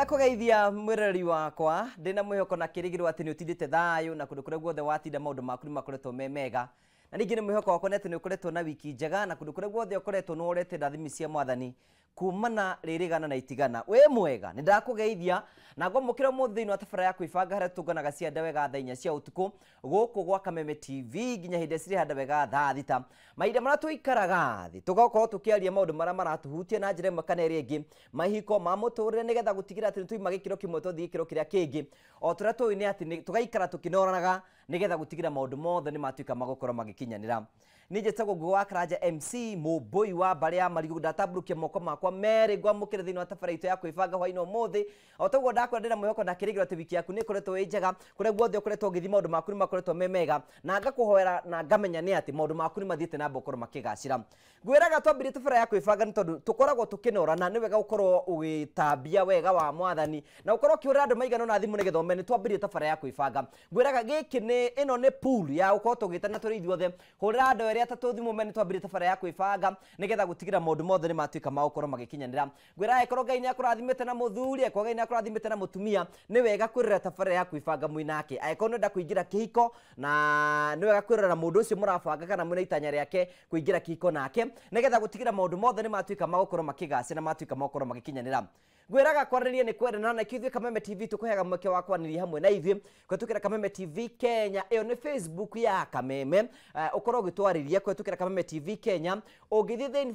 Ndakugeithia mwireri wakwa ndina mwihoko na kirigirwo ati ni utindite thayu na kundu kuria guothe watinda maundu maku ni makoretwo me mega na ningi ni mwihoko wakwa ni ati ni ukoretwo na wiki njega na kundu kuria guothe ukoretwo no urete ndathimi cia mwathani kumana ririgana na itigana we mwega ni ndakugeithia na ngomukira muthini wa tabara ya kwibanga haria tunganaga cianda wega thaa 4 cia utuku guku gwa Kameme TV nginya hindi ciri handa wega thaa 6 mahinda maria tuikaraga thi tugakorwo tukiaria maundu maria maratuhutia na njira imwe kana iria ingi mahiko ma muturire nigetha gutigira ati tuima gikiro kimwe tuthi gikiro kiria kingi o turia tuine ati tugaikara tukinoranaga nigetha gutigira maundu mothe ni matuika magokorwo magikinyanira nije tago gwa Karaja MC muboi wa baria marigu ndatabrukia moko makwa mere gwa mukire thini wa tabara itu ya kwibanga hwaino muthi o tago ndakwa ndina mwihoko na kirigiro ati wiki yaku ni koretwo wi njega kuria guothe ukoretwo ngithi maundu maku ni makoretwo me mega na ngakuhoera na ngamenya ni ati maundu maku ni mathiite na mbokoro makigacira ngwiraga twambirie tabara ya kwibanga ni tondu tukoragwo tukinorana ni wega ukorwo ugitambia wega wa mwathani na ukorwo kiura andu maigana na thimu nigethome ni twambirie tabara ya kwibanga ngwiraga giki ni ino ni pool ya ukorwo tugitana turi ithuothe hurira andu eri atatu thimu meni twambirie tabara ya kwibanga nigetha gutigira maundu mothe ni matuika ma ukorwo magikinyanira ngwiraga ikorwo Ngai ni akurathimite na muthuri ikorwo Ngai ni akurathimite na mutumia ni wega kwirira tabara ya kwibanga mwinake aikorwo nda kuingira kihiko na ni wega kwirira na mundu ucio murabanga kana mwina itanya riake kuingira kihiko nake nigetha gutigira maundu mothe ni matuika ma ukorwo makigacira na matuika ma ukorwo magikinyanira ngwiraga kwarĩria nĩ kwendana na ithuĩ Kameme TV tũkũheaga mweke wa kwaranĩria hamwe na ithuĩ kũhetũkĩra Kameme TV Kenya ĩyo nĩ Facebook ya Kameme ũkorwo ũgĩtwarĩria kũhetũkĩra Kameme TV Kenya ũngĩthiĩ thĩinĩ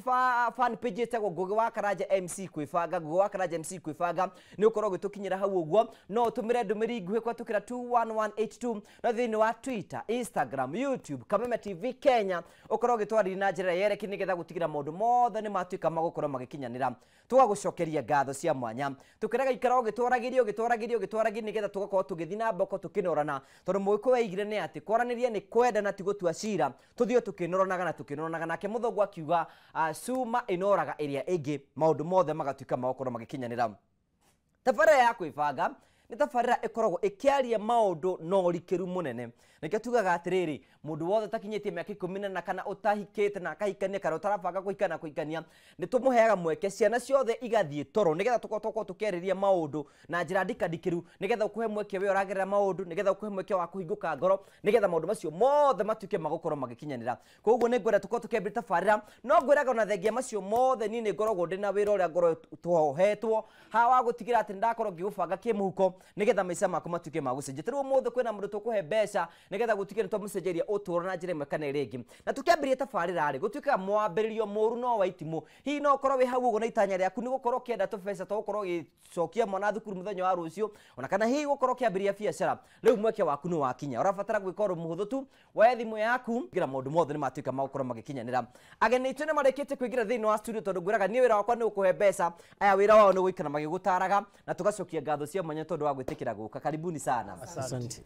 fan page ĩtagwo Ngũgĩ wa Karanja MC kwĩbanga Ngũgĩ wa Karanja MC kwĩbanga nĩ ũkorwo ũgĩtũkinyĩra hau ũguo no ũtũmĩre ndũmĩrĩri nguhĩ kũhetũkĩra 21182 na thĩinĩ wa Twitter, Instagram, YouTube Kameme TV Kenya ũkorwo ũgĩtwarĩria na njĩra yereki nĩgetha gũtigĩra maũndũ mothe nĩ matuĩka magũkorwo magĩkinyanĩra tũgagũcokeria ngatho cia mwanya tukiraga ikara gitwaragirio nigetha tugakorwo tugithi na mboko tukinorana tondu mwiko weigire ni ati kwaraniria ni kwenda na tigotua cira tuthio tukinoranaga nake muthongo akiuga suma inoraga iria ingi maundu mothe magatuika magokorwo magikinyanira tabara ya kwibanga ni tabara ikoragwo ikiaria maundu no rikiru munene nike tugaga atiriri mundu wothe takinyitie miaka 10 kana utahikite na kahikania kana utarabanga kuikania ni tumuheaga mweke ciana ciothe igathie toro nigetha tukorwo tukeriria maundu na njira ndikiru nigetha ukuhe mweke we uragerera maundu nigetha ukuhe mweke wa kuhinguka ngoro nigetha maundu macio mothe matuike magokorwo magikinyanira koguo ni ngwira tukorwo tukembira tabarira no ngwiraga ona thengia macio mothe ni ngoragwo ndina wira uria ngoro tuhetwo hawa gutigira ati ndakorwo ngigubanga kimuhuko nigetha maica maku matuike magucenjia tariu mothe kwina mundu tukuhe mbeca nigetha gutikire twamucenjeria uturo na njira imwe kana iria ingi na tukiambirie tabarira ri gutuika mwambiririo moru no waitimu hi no korwo wi hau ugo na itanya riaku ni gukorwo kienda tubeca tugukorwo gicokia mwana thukuru muthenya wa rucio ona kana hi gukorwo kiambiria biacara riu mweke waku ni wakinya urabatara gwika uru muhuthu tu wa thimu yaku ngira maundu mothe ni matuika magukorwo magikinyanira ageni itu ni marikite kuingira thiini wa studio tondu ngwiraga ni wira wakwa ni ukuhe mbeca aya wira wao ni guikana magigutaraga na tugacokia ngatho cia mwanya tondu wa gwitikira guka karibuni sana Asante.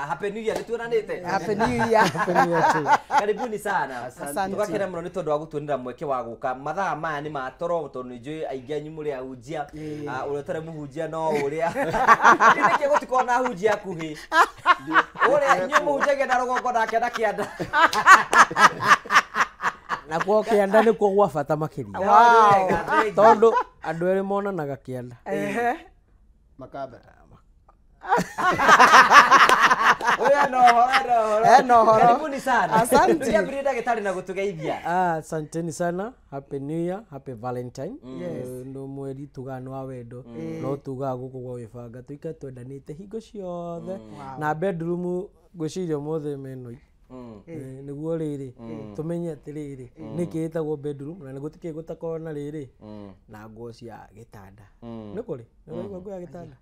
Happy New Year tuonanite Happy New Year. Happy New Year too. karibuni sana Asante. tugakira muno ni tondu wa gutuonera mweke wa guka mathaa maya ni matoro tondu ni njui aingi anyu muri ahunjia uria tare muhunjia no uria niki gutikona ahunjia akuhi uria nyu muhunjia na rogongo nake na kianda Na kwa kianda ni kwa gwa bata makiria tondu andu eri monanaga kianda Makaba. Oya no horo. Karibuni sana. Asante. Tuambie ndagitari na gutugeithia. Asanteni sana. Happy New Year, Happy Valentine. No mweri tugano wa wendo. No tuga guku gwa wibanga tuika twendanite hingo ciothe. Na bedroom gwiciria mothe menoi. Niguo riri tumenye atiriri niki itagwo bedroom na nigutike gutakona riri na nguo cia gitanda nikuri nguo ya gitanda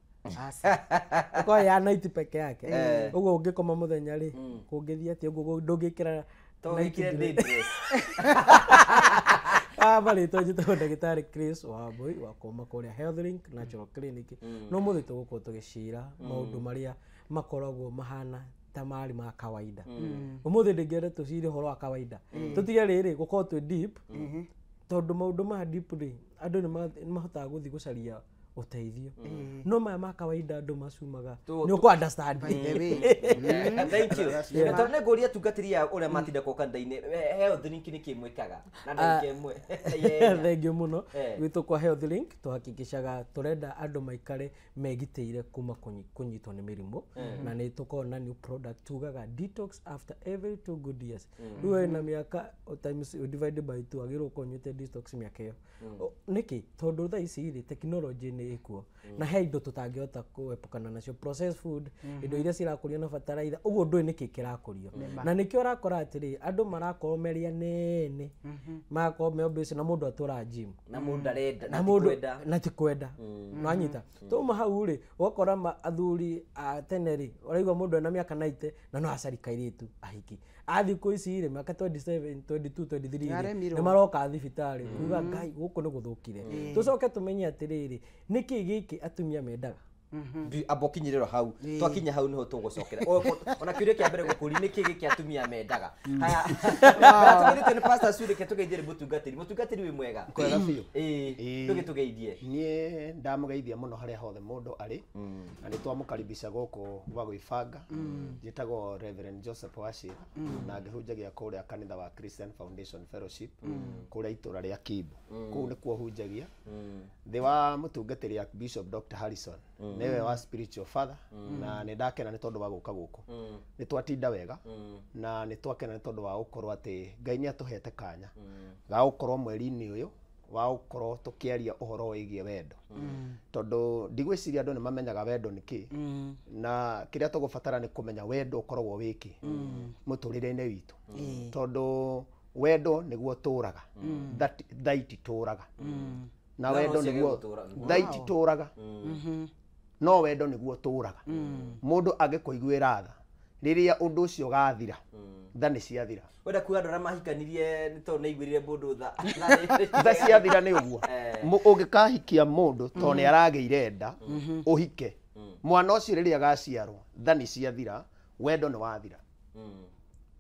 ko ya night peke yake ugo ungikoma muthenya ri kungithia ati ugo ndungikira night dress bali to ndagitari Chris wa boy wa koma kuria Health Link Natural Clinic no muthi tuguko tugicira maundu maria makoragwo mahana tamari ma kawaida umuthi ndingere tucire horo wa kawaida tutige riri gukorwo twi deep tondu maundu ma deep ri andu ni mahotaga guthi gucaria uteithio no maya ma kawaida andu macumaga Tu- ni uko understand By the way. Thank you. Yeah. Na tone ngoria tungatĩria ũrĩa matinda kwa kanitha-inĩ health link nĩ kĩmwĩkaga na ndagĩka ĩmwe. thengio muno Eh. gwitũ kwa health link tuhakikishaga turenda andu maikare megitĩire kuma kunyitwo nĩ mĩrimũ na nĩ tukorwo na new product tugaga detox after every 2 good years rĩu na mĩaka times divided by 2 agĩrwo konyite detox mĩaka ĩyo nĩkĩ tondũ thaa ici rĩ technology nĩ ĩkuo na he indo tutangĩhota kuepukana nacio processed food indo iria cirakũrio na bataraitha ũguo ndũĩ nĩkĩ kĩrakũrio na nĩkĩo ũrakora atĩrĩ andũ marakorwo meria nene marakorwo me obese na mũndũ atũra gym Na mũndũ ndarenda na mũndũ na ti kwenda nwanyita tuma hau rĩ wakora athuri a tene rĩ ũraigua mũndũ ena mĩaka 90 na no acarika iritu ahiki athikũ ici rĩ mĩaka 27 22 23 nĩ maroka thibitarĩ kuga ngai gũkũ nĩ gũthũkire tucoke tumenye atĩrĩrĩ nĩkĩ gĩkĩ atumia mendaga abokinyirĩro hau twakinya hau niho tũgũcokera ona kĩũria kĩa mbere gũkũri nĩkĩ gĩkĩ atumia mendaga haya tũgĩrĩte nĩ pastor Sudi ke tũgeithie mũtungatĩri wĩ mwega Kwega biũ. ndũgĩtũgeithie Niĩ ndamũgeithia mũno harĩa hothe mũndũ arĩ na nĩ twamũkaribisha gũkũ gwa gwĩbanga njĩtagwo Reverend Joseph Wachira na ngĩhunjagia kũrĩa kanitha wa Christian Foundation Fellowship kũrĩa itũra rĩa Kimbu kũu nĩkuo hunjagia thĩ wa mũtungatĩri Bishop Dr. Harrison niwe wa spiritual father na nĩ ndakena nĩ tondũ wa gũka gũkũ nĩ twatinda wega na nĩ twakena nĩ tondũ wa gũkorwo atĩ Ngai nĩ atũhete kanya ga gũkorwo mweri-inĩ ũyũ wa gũkorwo tũkĩaria ũhoro wĩgiĩ wendo tondũ ndigwĩciria andũ nĩ mamenyaga wendo nĩ kĩ na kĩrĩa tũgũbatara nĩ kũmenya wendo ũkoragwo wĩkĩ mũtũrĩre-inĩ witũ tondũ wendo nĩguo tũraga thaiti tũraga na wendo nĩguo thaiti tũraga no wendo nĩguo tũraga mũndũ angĩkũiguĩra tha rĩrĩa ũndũ ũcio gathira tha nĩ ciathira wenda kuga andũ arĩa mahikanirie nĩ tondũ nĩ aiguĩrĩire mũndũ tha ciathira nĩ ũguo ũngĩkahikia mũndũ tondũ nĩ aragĩire nda ũhike mwana ũcio rĩrĩa agaciarwo tha nĩ ciathira wendo nĩ wathira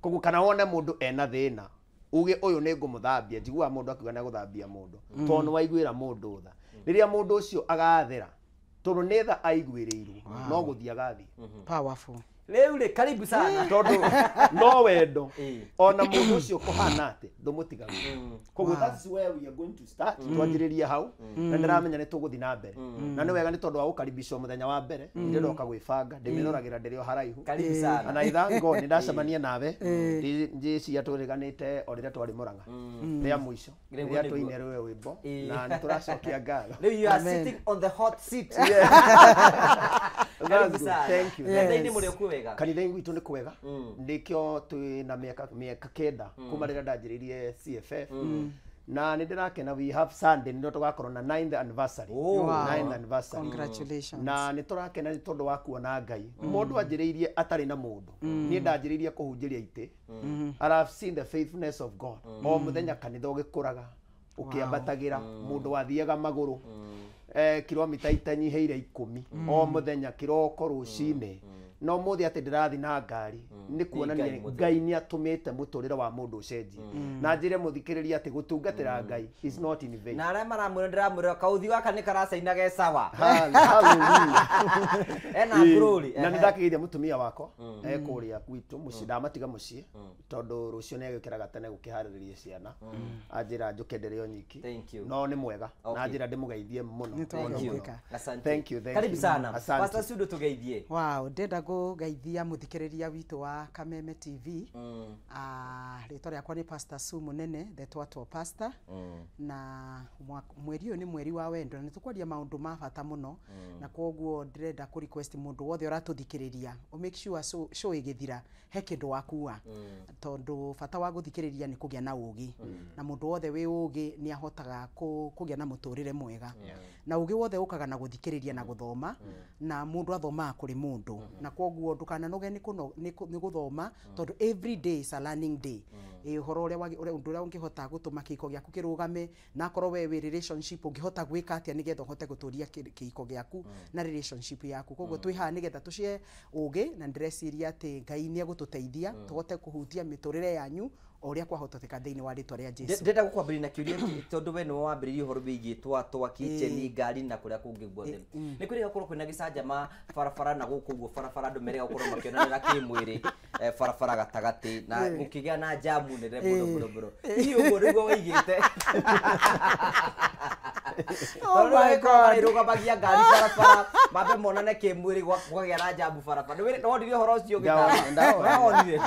koguo kana wone mũndũ ena thĩna uge ũyũ nĩ ngũmũthambia njiguaga mũndũ akiuga nĩ agũthambia mũndũ tondũ nĩ waiguĩra mũndũ tha rĩrĩa mũndũ ũcio agathera tondũ nĩ tha aiguĩrĩirwo no gũthiĩ agathiĩ Powerful. rĩu rĩ karibu sana tondũ no wendo ona mũndũ ũcio kũhana atĩ ndũmũtigaga koguo that's where we are going to start twanjĩrĩrie hau na ndĩramenya nĩ tũgũthiĩ na mbere na nĩ wega nĩ tondũ wa gũkaribicwo mũthenya wa mbere ndĩroka gwĩbanga ndĩmĩroragĩra ndĩrĩ o haraihu karibu sana na ithango nĩ ndacemania nawe njĩcia tũrĩganĩte o rĩrĩa twarĩ Mũrang'a rĩa mũico rĩrĩa tũine rũĩ rwĩmbo na nĩ tũracokia ngatho rĩu you are sitting on the hot seat That's good. Thank you. kanitha-inĩ mũrĩ okuo wega kanitha-inĩ gwitũ nĩ kwega ndĩkĩo twĩna mĩaka kenda kuma rĩrĩa ndanjĩrĩirie CFF na nĩ ndĩrakena we have Sunday nĩ tũgakorwo na 9th anniversary 9th anniversary Congratulations. na nĩ tũrakena nĩ tondũ wa kuona Ngai mũndũ anjĩrĩirie atarĩ na mũndũ niĩ ndanjĩrĩirie kũhunjĩria itĩ and I've seen the faithfulness of God o mũthenya kanitha ũgĩkũraga ũkĩambatagĩra mũndũ wathiaga magũrũ kilomita itanyihĩire 10 o mũthenya kĩroko rũcinĩ no mũthĩ atĩ ndĩrathi na ngari nĩ kuonania Ngai nĩ atũmĩte mũtũrĩre wa mũndũ ũcenjie na njĩre mũthikĩrĩria atĩ gũtungatĩra Ngai is not in vain na arĩa maramwĩra ndĩramwĩra kauthi gaka nĩ karacainaga sawa ena ngũrũri na nĩ ndakĩgeithia mũtumia wakwa kũrĩa gwitũ mũciĩ ndamatiga mũciĩ tondũ rũciũ nĩ agĩũkĩraga tene gũkĩharĩrĩria ciana anjĩra njũke ndĩrĩ o nyiki no nĩ mwega na njĩra ndĩmũgeithie mũno thank you karibu sana Pastor Sudi tũgeithie Wow, ndenda gũgeithia mũthikĩrĩria witũ wa Kameme TV rĩtwa rĩakwa nĩ Pastor Su Munene the Twatwa Pastor na mweri ũyũ nĩ mweri wa wendo na nĩ tũkwaria maũndũ ma bata mũno na koguo ndĩrenda kũ request mũndũ wothe ũratũthikĩrĩria o make sure show ĩgĩthira he kĩndũ wakua tondũ bata wa gũthikĩrĩria nĩ kũgĩa na ũũgĩ na mũndũ wothe wĩ ũũgĩ nĩ ahotaga kũgĩa na mũtũrĩre mwega na ũũgĩ wothe ũkaga na gũthikĩrĩria na gũthoma na mũndũ athomaga kũrĩ mũndũ na koguo ndũkananoge nĩ gũthoma tondũ every day is a learning day ũhoro ũrĩa ũngĩhota gũtũma kĩhiko gĩaku kĩrũgame na akorwo we wĩ relationship ũngĩhota gwĩka atĩa nĩgetha ũhote gũtũria kĩhiko gĩaku na relationship yaku koguo twĩ haha nĩgetha tũcie ũũgĩ na ndĩreciria atĩ Ngai nĩ egũtũteithia tũhote kũhutia mĩtũrĩre yanyu o uria kwahoteka thiini wa ritwa ria Jesu. ndenda gukwambĩrĩria na kĩũria tondu we nĩwe wambĩrĩirie ũhoro wĩgiĩ twa kitchen ngari na kũrĩa kũngĩ guothe nĩ kũrĩ gũkorwo kwĩna gĩcanjama barabara na gũkũ ũguo barabara andũ merega gũkorwo makĩonanĩra kĩmwĩrĩ barabara gatagatĩ na gũkĩgĩa na jamu nene mũno hihi ũguo nĩguo waigĩte Oh my God. irũgamagia ngari barabara mambe monane kĩmwĩrĩ gwakĩgĩa na jamu barabara nĩwonire ũhoro ũcio gĩtawonire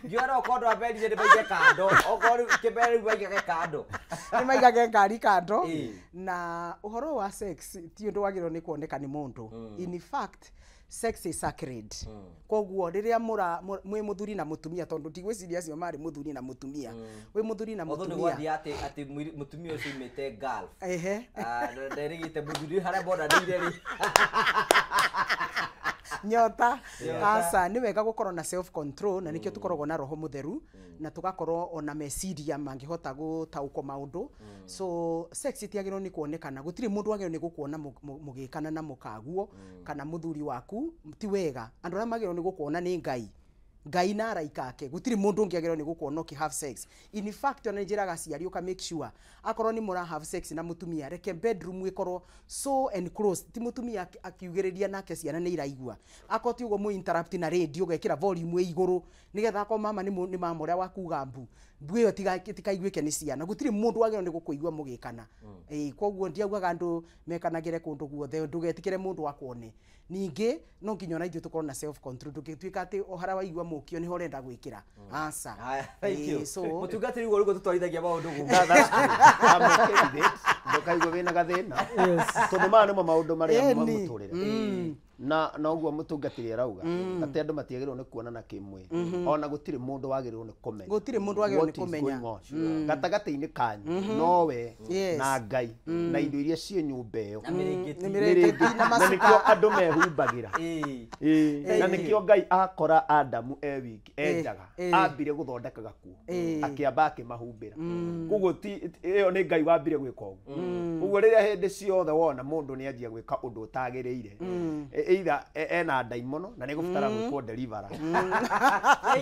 ngiona okorwo aberire nĩ maige kando okorwo kĩmere maigage kando Nĩ maigage ngari kando na uhoro wa sex ti undu wagĩrĩirwo nĩ kuoneka nĩ mũndũ. In fact sex is sacred. Koguo rĩrĩa mwĩ mũthuri na mũtumia tondu tigwĩciria acio marĩ mũthuri na mũtumia wĩ mũthuri na mũtumia mũthuri ati mũtumia ũcio imĩte Gulf nderĩgĩte mũthuri harĩa bonanĩire rĩ nyota asa nĩ wega gũkorwo na self control na nĩkĩo tũkoragwo na roho mũtheru na tugakorwo ona meciria mangĩhota gũtaũkwo maũndũ. So sex itiagĩrĩirwo nĩ kuonekana, gũtirĩ mũndũ agĩrĩirwo nĩ gũkuona mũgĩkana na mũkaguo kana mũthuri waku, ti wega. Andũ arĩa magĩrĩirwo nĩ gũkuona nĩ Ngai na araika ake, gũtirĩ mũndũ ũngĩ agĩrĩirwo nĩ gũkuona ũkĩ have sex. In fact ona njĩraga ciari ũka make sure akorwo nĩ mũra have sex na mũtumia, reke bedroom ĩkorwo so enclosed, ti mũtumia akiugĩrĩria nake ciana nĩ iraigua. Akorwo ti ũguo mũ interrupt na radio gekĩra volume igũrũ nĩgetha akorwo mama nĩ mama ũrĩa wakuga mbu ĩyo tikaiguĩke nĩ ciana. Gũtirĩ mũndũ agĩrĩirwo nĩ gũkũigua mũgĩkana. Koguo ndiaugaga andũ mekanagĩre kũndũ guothe, ndũgetikĩre mũndũ akwone. Ningĩ no nginya ona ithuĩ tũkorwo na self control, ndũgĩtuĩka atĩ o harĩa waigua mũkio niho ũrenda gwĩkĩra aca. So mũtungatĩri ũguo rĩguo tũtwarithagia maũndũ gũkũ ndũkaigua wĩna gathĩna tondũ maya nĩmo maũndũ marĩa mũtũrĩre na ũguo mũtungatĩri arauga atĩ andũ matiagĩrĩirwo nĩ kuonana kĩmwĩrĩ, ona gũtirĩ mũndũ wagĩrĩirwo nĩ kũmenya, gũtirĩ mũndũ wagĩrĩirwo nĩ kũmenya gatagatĩ-inĩ kanyu nowe na Ngai na indo iria ciĩ nyũmba ĩyo na nĩkĩo andũ mehumbagĩra na nĩkĩo Ngai akora Adamu wiki enjaga ambire gũthondeka gakuo akĩamba akĩmahumbĩra. Koguo ĩyo nĩ Ngai wambire gwĩka ũguo. Ũguo rĩrĩa hĩndĩ ciothe wona mũndũ nĩ anjia gwĩka ũndũ ũtagĩrĩire, either ena ndaimono na nĩ gũbatara gwĩkwo deliverance.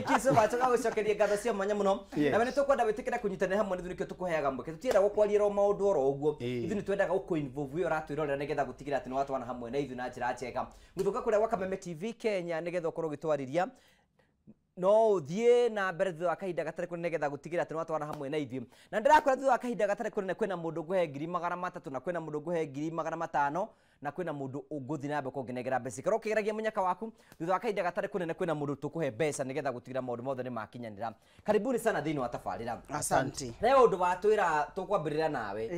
Kiso bacha gũcokeria ngatho cia mwanya mũno na nĩ tũkwenda wĩtĩkĩra kũnyitanĩra hamwe nĩthuĩ nĩkĩo tũkũheaga mweke, tũtienda gũkwarĩra o maũndũ oro ũguo, ithuĩ nĩ twendaga gũkũ-involve ũrĩa ũratwĩrorera nĩgetha gũtigĩrĩra atĩ nĩ watwana hamwe na ithuĩ na njĩra njega. Gũtũka kũrĩa gwa Kameme TV Kenya nĩgetha ũkorwo ũgĩtwarĩria no thiĩ na mbere thutha wa kahinda gatarĩ kũnene nĩgetha gũtigĩrĩra atĩ nĩ watwana hamwe na ithuĩ. Na ndĩrakwĩra thutha wa kahinda gatarĩ kũnene kwĩna mũndũ ngũhe 300,000 na kwĩna mũndũ ngũhe 500,000 na kwĩna mũndũ ũngũthi na mbere kũngenegera mbeca. Korwo ũkĩgeragia mũnyaka waku thutha wa kahinda gatarĩ kũnene kwĩna mũndũ tũkũhe mbeca nĩgetha gũtigĩrĩra maũndũ mothe nĩ makinyanĩra. Karibuni sana thĩinĩ wa tabarĩra. Asante. Rĩu ũndũ watwĩra tũkwambĩrĩria nawe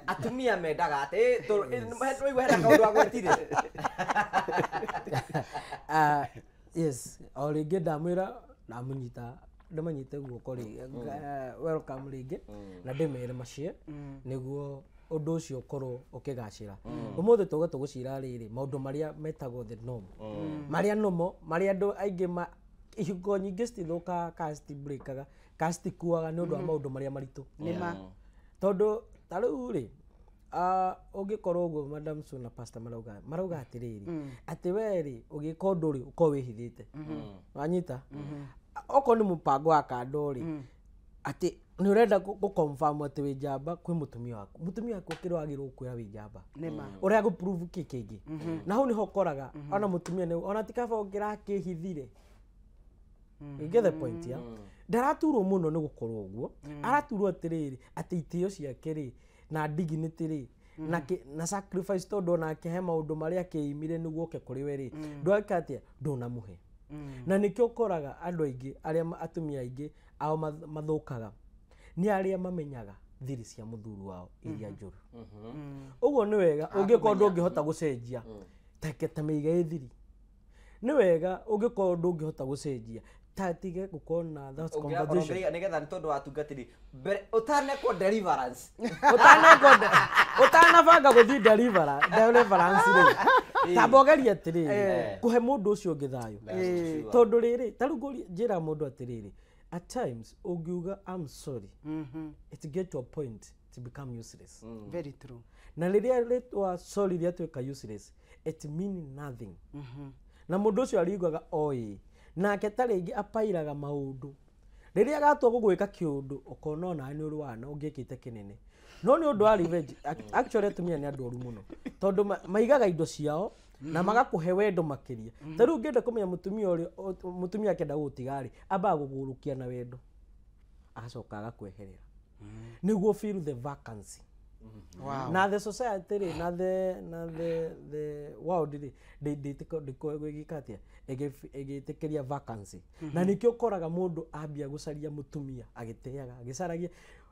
atumia mendaga atĩ tũigua hena kaũndũ wa gwĩtirĩ. Yes, o rĩngĩ ndamwĩra ndĩmanyite guoko welcome rĩngĩ na ndĩmere macie nĩguo ũndũ ũcio ũkorwo ũkĩgacĩra. Ũmũthĩ tũgũcira rĩrĩ maũndũ marĩa metagwo the norm, marĩa nomo marĩa andũ aingĩ ihingo nyingĩ citithũkaga kana citibreakaga kana citikuaga nĩ ũndũ wa maũndũ marĩa maritũ. Nĩma Tondũ ta rĩu rĩ ũngĩkorwo ũguo Madam Sue na Pastor marauga atĩrĩrĩ atĩ we rĩ ũgĩka ũndũ rĩ ũkorwo wĩhithĩte wanyita okorwo nĩ mũbango wa kando rĩ atĩ nĩ ũrenda gũconfirm atĩ wĩ njamba kwĩ mũtumia waku ũkĩrĩ wagĩrĩirwo kuoya wĩ njamba ũrĩa gũprove kĩngĩ na hau nĩho ũkoraga ona mũtumia ona ti kaba ũngĩrakĩhithire. You get the point ya ndaraturwo mũno nĩ gũkorwo ũguo, araturwo atĩrĩrĩ atĩ itĩo ciake rĩ na dignity rĩ na sacrifice tondũ onake he maũndũ marĩa akĩimire nĩguo oke kũrĩ we rĩ ndweka atĩa ndũnamũhe. Na nĩkĩo ũkoraga andũ aingĩ arĩa atumia aingĩ ao mathũkaga nĩ arĩa mamenyaga thiri cia mũthuri wao iria njũru. Ũguo nĩ wega ũngĩkorwo ndũngĩhota gũcenjia ta mĩiga thiri, nĩ wega ũngĩkorwo ndũngĩhota gũcenjia tatige gũkorwo na that conversation nĩgetha nĩ tondũ watungatĩri ũtanekwo deliverance ũtanabanga gũthiĩ deliverance rĩ tamba ũgeria atĩrĩrĩ kũhe mũndũ ũcio ũngĩ thayũ. Tondũ rĩrĩ ta rĩu njĩra mũndũ atĩrĩrĩ at times ungiuga I'm sorry it get to a point to become useless. Very true. Na rĩrĩa rĩtwa sorry rĩatuĩka useless it mean nothing. Na mũndũ ũcio ariguaga oĩ nake ta rĩngĩ apairaga maũndũ riria agatua gugwika kiundu ukona ona ni uri wana ungikite kinene no ni undu wa revenge actually atumia ni andu oru muno tondu maigaga indo ciao na magakuhe wendo makiria taru ngenda kumenya mutumia akenda gutigari amba gugurukia na wendo acoka agakweherera niguo feel the vacancy. Wow. Na the society ri na the world ri ndikogikatia egitekeria vacancy na nikio koraga mundu ambia gucaria mutumia agiteaga agicaragia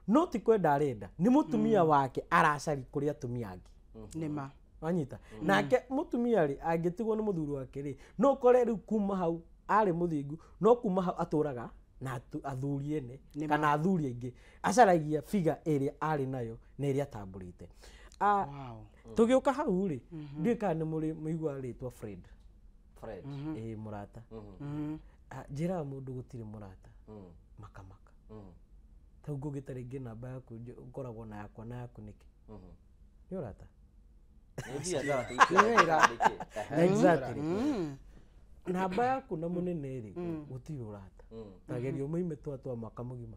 no ti kwenda arenda ni mutumia wake aracari kuria atumia angi nima wanyita nake mutumia ri angitigwo ni muthuri wake ri no kore ri kuma hau ari muthingu no kuma hau aturaga na athuri ene kana athuri aingi acaragia figa area ari nayo na area tamburite tugiuka hau ri ndika ni muri muigwa ritwa Fred murata njira mundu gutire murata makamaka tau ngugitari ngi namba yaku ngoragwo na yakwa na yaku niki ni urata exactly namba yaku na munene ri gutire urata tagerio muime twa maka mugima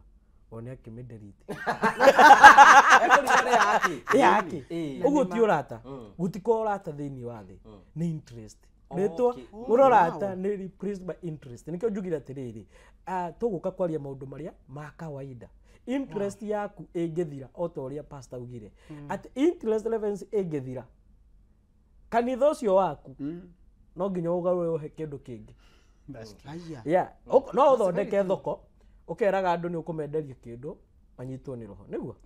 one akimidelete yake uguo ti urata gutiko urata thini wa thi ni interest netwa urorata ni replaced by interest nikio njugira atiriri tuguka kwaria maundu maria ma kawaida interest yaku ingithira otoria pastor ugire at interest levels ingithira kanitha ucio waku no nginya ugarure uhe kindu kingi no uthondeke thoko ukeraga andu ni ukumenderia kindu anyitwo ni roho niguo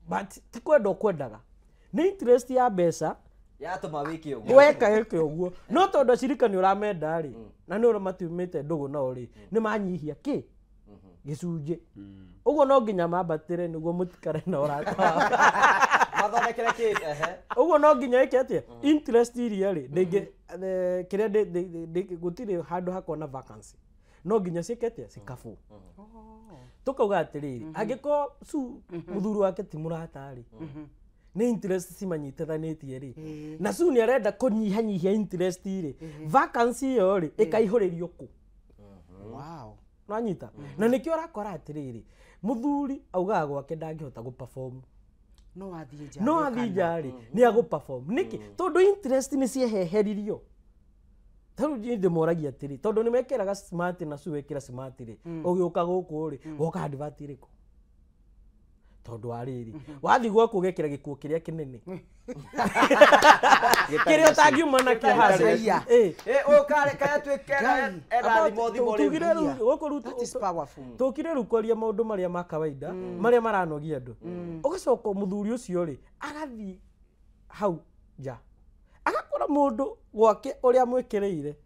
but ti kwenda ukwendaga ni interest ya mbeca yatuma wiki uguo weka uguo no tondu cirika ni uramenda ri na ni uramatumite ndugu no ri ni manyihia ki gicunje uguo no nginya mambatire niguo mutikare na urata mathondekere ki uguo no nginya iketie interest iria ri ndingi kiria gutire handu hakona vacancy no nginya ciketie cikabu tukauga atiriri angiko su muthuri wake ti murata ri ni interest cimanyitithanitie ri na su ni arenda kunyihanyihia interest ri vacancy yo ri ikaihuririo ku nanyita na nikio rakora atiriri muthuri augaga gwake ndangihota gu perform no athija ri ni agu perform niki tondu interest ni cieheheririo taru ndi moragia atiri tondu ni mekeraga smart na su wekira smart ri ugiuka guku ri woka advert ri ku tondu ariri wathi gwa kugekira gikuo kiria kinene kiria tangiuma na kihaza ukare kaya twekera era thimo tugire ru gokoru that is powerful tukire ru kwaria maundu maria ma kawaida maria maranogia andu ugacoka muthuri ucio ri agathi hau ja agakora mundu gwake uria mwekereire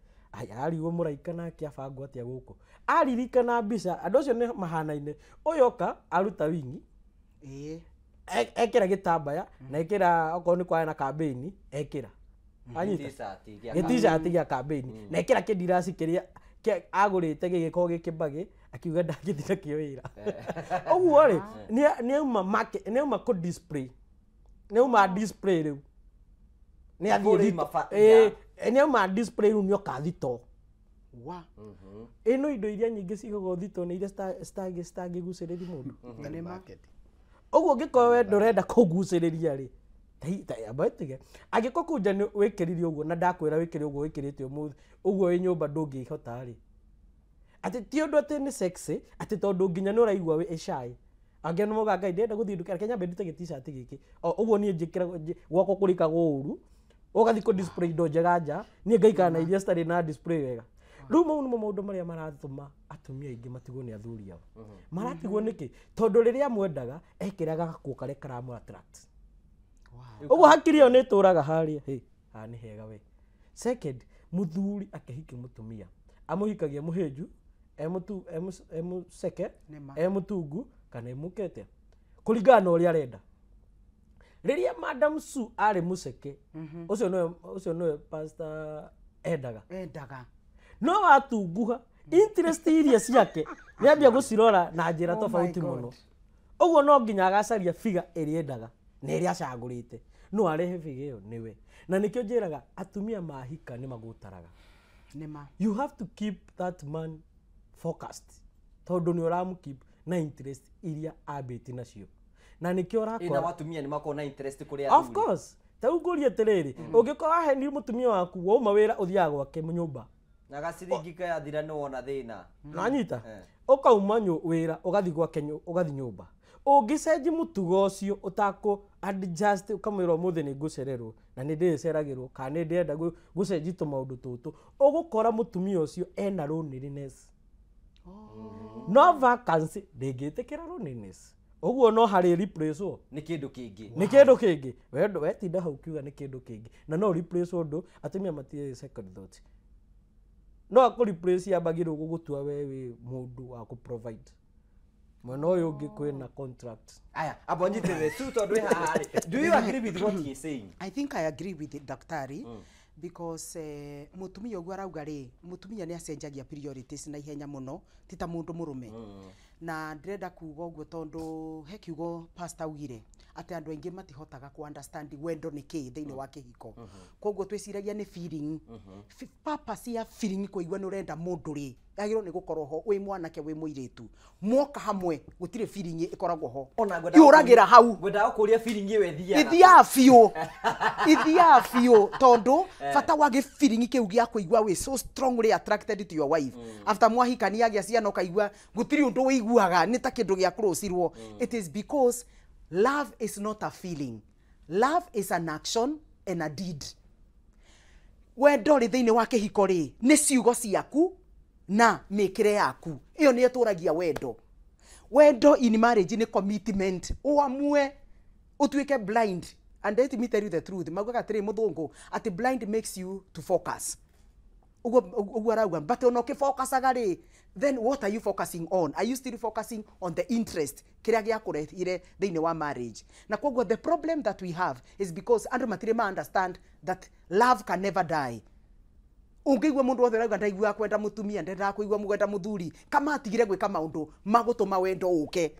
arigwo muraika nake abangwo atia guku aririkana mbica andu acio ni mahanaine uyoka aruta wingi ekira gitambaya na ekira okorwo ni kwa na campaign ekira anyita t-shirt ya campaign na ekira kindirasi kiria agurite gigiko gikibagi akiuga ndangithira kio wira oguo ri ni uma market ni uma ko display ni uma display riu ni athi ni uma display riu nyo kathito ino indo iria nyingi cigogo thito ni iria stage guciriri mundu ni market oguo ngiko we ndurenda kuguciriria ri abatige agiko kunja ni wikiririo uguo na ndakwira wikiri uguo wikirite umuthi uguo wi nyumba ndungihota ri ati ti undu ati ni sexy ati tondu nginya ni uraigua wi eshai agena moga ngai ndenda guthi ndukira Kenya mbendite t-shirt giki uguo ni njikira gwako kurika guru ugathi ku display ndo njega nja ni ngaikana na iria stari na display wega riu mau nimo maundu maria marathuma atumia aingi matigwo ni athuri ao maratigwo niki tondu riria mwendaga ekiraga gakuo kare karamu attract uguo hakiri yo ni turaga haria ni hega we second muthuri akihiki mutumia amuhikagia muhenju emuseke emutungu kana emukete kuringana na uria arenda riria madam Su ari museke ucio no pastor endaga no watunguha interest iria ciake ni ambia gucirora na njira tofauti muno uguo no nginya agacaria figa iria endaga na iria acagurite no arehe figa iyo niwe na nikio njiraga atumia mahika ni magutaraga nima you have to keep that man focused tondu ni uramkeep na interest iria ambite nacio na nikio urakora ina watumia ni makona interest kuri of course tauguria tiriri ungikora he ni mutumia waku wauma wira uthiaga gwake nyumba na gaciringi kaya thira no wona thina nanyita ukauma wira ugathi gwake ugathi nyumba ungicenji mutugo ucio utako adjust ukamwira muthe ni ngucererwo na ni ndiceragirwo kana ni ndienda gucenji tu maundu tutu ugukora mutumia ucio ena loneliness no vacancy ndingitikira loneliness uguo no hari replace wo ni kindu kingi wendo wetinda hau kiuga ni kindu kingi na no replace undu atumia matie second thought no ako replace yabagirwo gugutua wewe mundu wa ku provide mwena uyu ungi kwina contract aya abonjitire tu tondu hahari do you agree with what he is saying? I think I agree with the daktari because mutumia ogwa rauga ri mutumia ni acenjagia priorities na ihenya muno tita mundu murume na ndirenda kuuga uguo tondu he kiugo pastor ugire ati andu aingi matihotaga ku understand wendo ni ki thiini wa kihiko koguo twiciragia ni feeling purpose ya feeling kuigua ni urenda mundu ri agiro ni gukorwo ho wi mwanake wi muiritu mwoka hamwe gutire feeling ikoragwo ho yuragira hau gwenda kuria feeling iwe ithia fio tondu fata wage feeling kiu gia kuigua we so strongly attracted to your wife after mwahikania gia ciana ukaigua gutiri undu wiguaga ni ta kindu gia kurusirwo it is because love is not a feeling. Love is an action and a deed. Wendo ri thiini wa kihiko ri ni ciugo ciaku na mikire yaku. Iyo ni eturagia wendo. Wendo in marriage ni commitment. Uamue utuike blind. And let me tell you the truth. Maguga tiri muthungu ati blind makes you to focus. But unoke focus agari, then what are you focusing on? Are you still focusing on the interest kiria gia kurehire thiini wa marriage? Na kwoguo the problem that we have is because andu matirema understand that love can never die. Ungigwa mundu wothe rauga ndaigua kwenda mutumia ndenda kuigwa mugenda muthuri kama atigire gwika maundu magutuma wendo uke.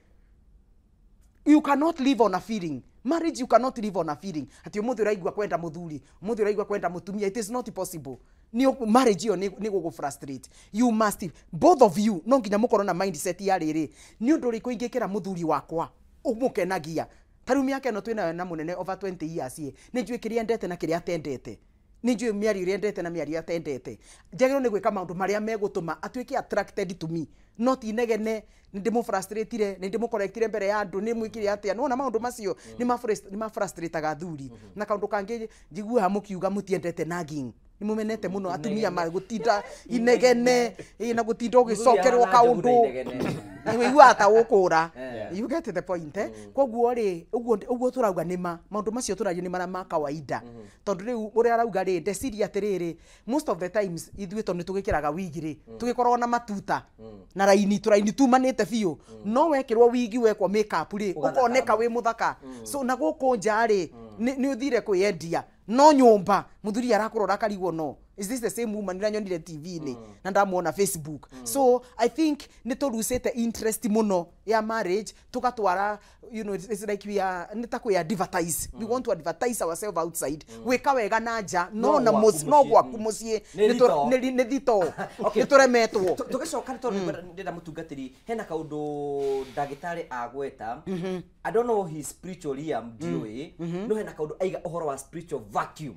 You cannot live on a feeling. Marriage you cannot live on a feeling. Ati umuthi uraigwa kwenda muthuri, umuthi uraigwa kwenda mutumia, it is not possible. Ni marriage yo ni go frustrate. You must both of you no nginya mukorwo na mindset ya riri. Ni undu ri kuingikira muthuri wakwa umukenagia. Tarumi yake no twina na munene over 20 years ye. Ni njui kiria ndete na kiria atendete. Ni njui miari iria ndete na miari atendete. Njagiro ni gwika maundu maria megutuma atuike attracted to me. Not inegene ndimu frustrated ndimu correctire mbere ya andu ni mwikire atia no na maundu macio ni ma frustrataga thuri na kaundu kangi njigua hamukiuga mutiendete nagging ni mumenete muno atumia magutinda inegene na gutinda ugicokerwo kaundu ni igua ata ukura you get the point koguo ri uguo turauga nima maundu macio turagia ni mara ma kawaida tondu riu uri arauga ri ndeciria atiriri most of the times ithuĩ tondu tugikiraga wigi ri tugikorwo na matuta na raini tumanite biu no wekirwo wigi wekwo makeup ri ukoneka wi muthaka so na guku nja ri ni uthire kwiendia no nyumba muthuri arakurora karigwo no is this the same woman ira nyonire TV ni na ndamuona Facebook so I think ni to lose the interest muno ya marriage tukatwara you know it's like we are nitakuya advertise we want to advertise ourselves outside weka wega na nja no na no gwaku mucie ni thito ni turemetwo tugicoka ni tondu ndenda mutungatiri hena kaundu ndagitari agweta I don't know his spiritual ndioi no hena kaundu aiga uhoro wa spiritual vacuum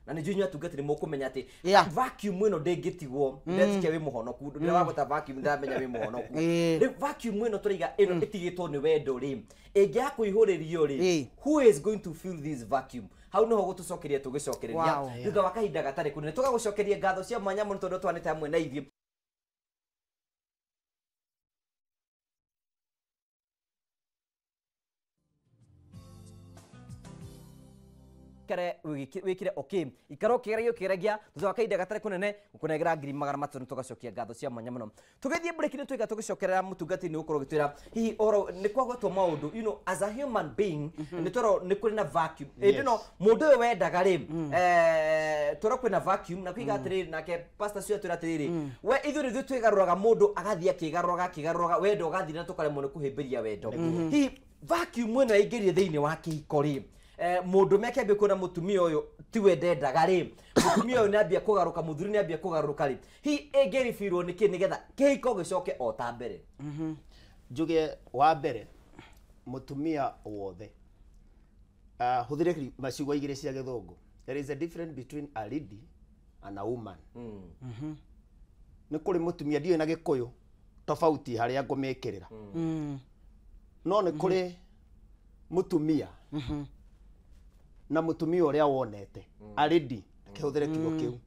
na ni junyo atungatiri mukumenya ati vacuum ino ndengitigwo ndetikia wi muhonoku ndawagota vacuum ndamenya wi muhonoku ri vacuum ino turiga ino itigitwo ni wendo ri ingia kuihuririo ri who is going to fill this vacuum hau no gutucokeria tugicokereria thutha wa kahinda gatari kunene tugagucokeria ngatho cia mwanya muno tondu twanite hamwe na ithie kare wikire okay ikaro kigerio kigeregia thutha wa kahinda gatari kunene gukunegera ngiri magana matano tugacokia ngatho cia mwanya muno tugithie break ni twiga tugicokerera mutungati ni ukorwo gitwira hihi oro ni kwagwetwo maundu you know as a human being ni toro ni kuri na vacuum no mundu we wendaga ri toro kwina vacuum na kwiga atiri nake pastor cio twira atiri we ithuri thu twigaruraga mundu agathia kigaruraga wendo gathira tukaremwo ni kuhimbiria wendo hihi vacuum ino ingirie thiini wa kihiko ri mundu mekiambia kuona mutumia uyu tiwe ndendaga ri mutumia uyu niambia kugaruka muthuri niambia kugaruka ri hi engiribirwo niki nigetha kihiko gicoke o ta mbere njuge wa mbere mutumia wothe huthire macigo igire cia githungu. There is a difference between a lady and a woman. Ni kuri mutumia ndiyo na gikuyu tofauti haria ngumikirira no ni kuri mutumia na mutumia uria wonete a lady kihuthire kigo kiu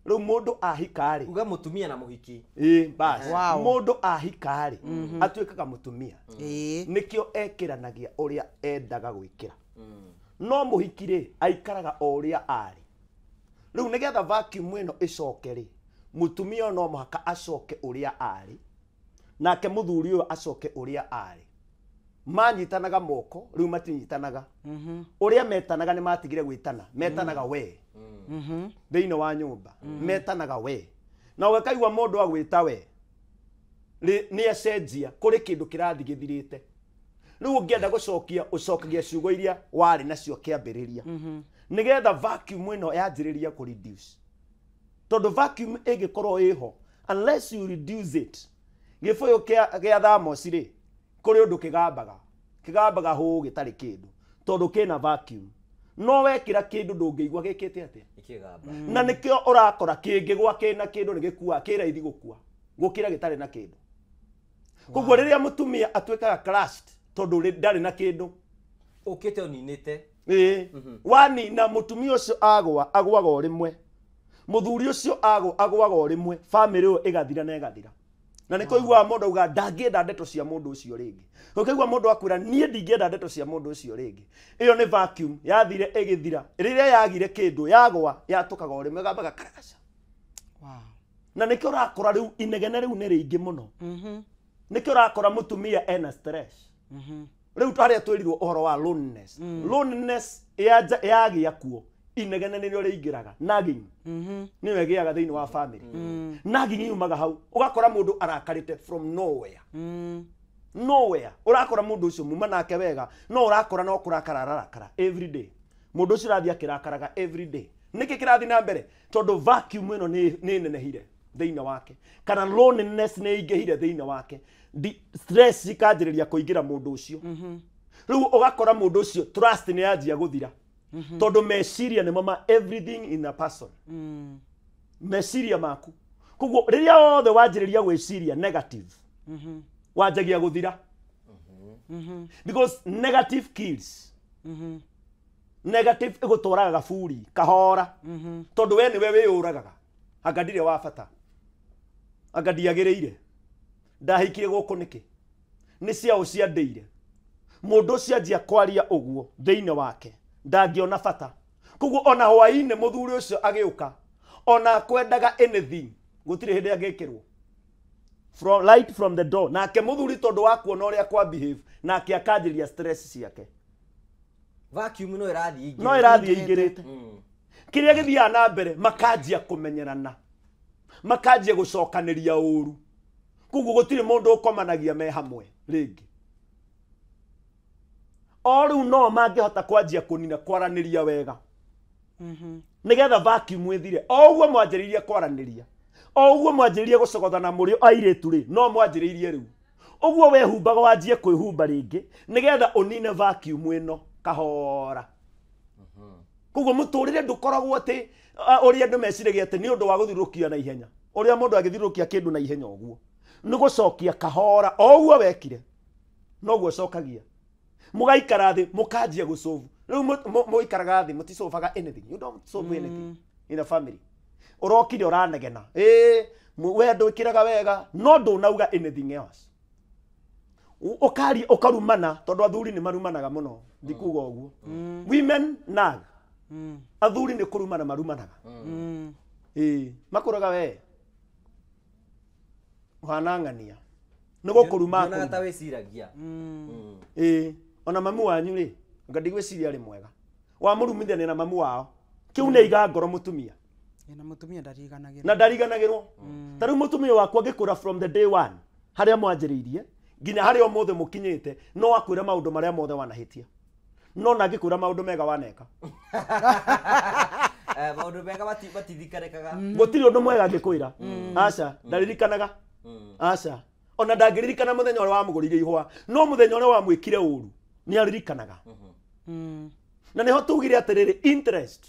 riu mundu ahikari uga mutumia na muhiki bas mundu ahikari atuikaga mutumia nikio ekiranagia uria endaga gwikira no muhikire aikaraga uria ari riu nigetha vacuum ino icoke ri mutumia no muhaka acoke uria ari nake muthuri uyo acoke uria ari manyitanaga moko riu matinyitanaga uria metanaga ni matigire gwitana metanaga we thiini wa nyumba metanaga we na wekaigwa mundu agwita we ni ecenjia kuri kindu kirathi githirite riu ungienda gucokia ucokagia ciugo iria wari nacio kiambiriria nigetha vacuum ino yanjiriria ku reduce tondu vacuum ingikorwo iho unless you reduce it gifuyo kia thamos ri kuri undu kigambaga hu gitari kindu tondu kina vacuum no wekira kindu ndungigwa gikite atia ikigamba na nikio urakora kingigwa kina kindu ni gikua kiraithi gukua gukira gitari na kindu koguo riria mutumia atwikaga crushed tondu ndari na kindu ukite uninite wani na mutumia ucio agwaga rimwe muthuri ucio agwaga rimwe family yo igathira na igathira na niko igwa mundu uga ndangienda ndeto cia mundu ucio ringi ukigwa mundu akwira nie ndingienda ndeto cia mundu ucio ringi iyo ni vacuum yathire igithira riria yagire kindu yagwa yatukaga rimwe gambaga karagaca na nikio urakora riu inegene riu ni ringi muno nikio urakora mutumia ena stress riu twaria twirirwo uhoro wa loneliness yagia kuo inegene nĩrĩo rĩingĩraga nagging nĩyo ĩgĩaga thĩinĩ wa family nagging yumaga hau ũgakora mũndũ arakarĩte from nowhere ũrakora mũndũ ũcio muma nake wega no ũrakora no kũrakara every day mũndũ ũcio ũrathiĩ akĩrakaraga every day nĩkĩ kĩrathiĩ na mbere tondũ vacuum ĩno nĩ nenehire thĩinĩ wake kana loneliness nĩ ingĩhire thĩinĩ wake stress ikanjĩrĩria kũingĩra mũndũ ũcio rĩu ũgakora mũndũ ũcio trust nĩ yanjia gũthira tondu meciria ni mama everything in a person meciria maku koguo riria othe wanjiriria gwiciria negative wanjagia guthira because negative kills negative igutwaraga gaburi kahora tondu we niwe wiyuragaga anga ndire wa bata anga ndiagiriire ndahikire guku niki ni cia uciandeire mundu ucio anjia kwaria uguo thiini wake ndangiona bata koguo ona hwaini muthuri ucio agiuka ona kwendaga anything gutire hindi angikirwo from light from the door nake muthuri tondu wa kuona uria kwa behave nake akanjiria stress ciake vacuum no irathi ingirite kiria githia na mbere makanjia kumenyerana makanjia gucokaniria uru koguo gutire mundu ukomanagia me hamwe ringi oru no mangihota kwanjia kunina kwaraniria wega nigetha vacuum ithire oguo mwanjiririe kwaraniria oguo mwanjiririe gucogothana muri airetu ri no mwanjiririe riu oguo wehumbaga wanjie kwihumba ringi nigetha unine vacuum ino kahora koguo muturire ndukoragwo ati uria andu meciragia ati ni undu wa guthirukia na ihenya uria mundu agithirukia kindu na ihenya oguo ni gucokia kahora oguo wekire no guo cokagia mugaikara thi mukanjia gusolve riu muikaraga thi mutisolvaga anything you don't solve anything in a family urokire uranegena we ndwikiraga wega no ndunauga anything else ukari ukarumana tondu athuri ni marumanaga muno ndikuga uguo women nag athuri ni kurumana marumanaga makuraga we uhanangania nigo kuruma na ta wiciragia ona mamu wanyu ri ngadigwiciria ri mwega wa murumithania na mamu wao kiu ne iga ngoro mutumia na mutumia ndariganagirwo na ndariganagirwo tariu mutumia wakwa ngikura from the day one haria mwanjiriirie nginya haria omothe mukinyite no akwira maundu maria mothe wanahitia no nangĩkwĩra maũndũ mega waneka maũndũ mega matithikarĩkaga gũtirĩ ũndũ mwega angĩkwĩra aca ndaririkanaga aca ona ndangĩririkana mũthenya ũrĩa wamũgũrire ihũa no mũthenya ũrĩa wamwĩkire ũũru nĩ aririkanaga na nĩho tugire atĩrĩrĩ interest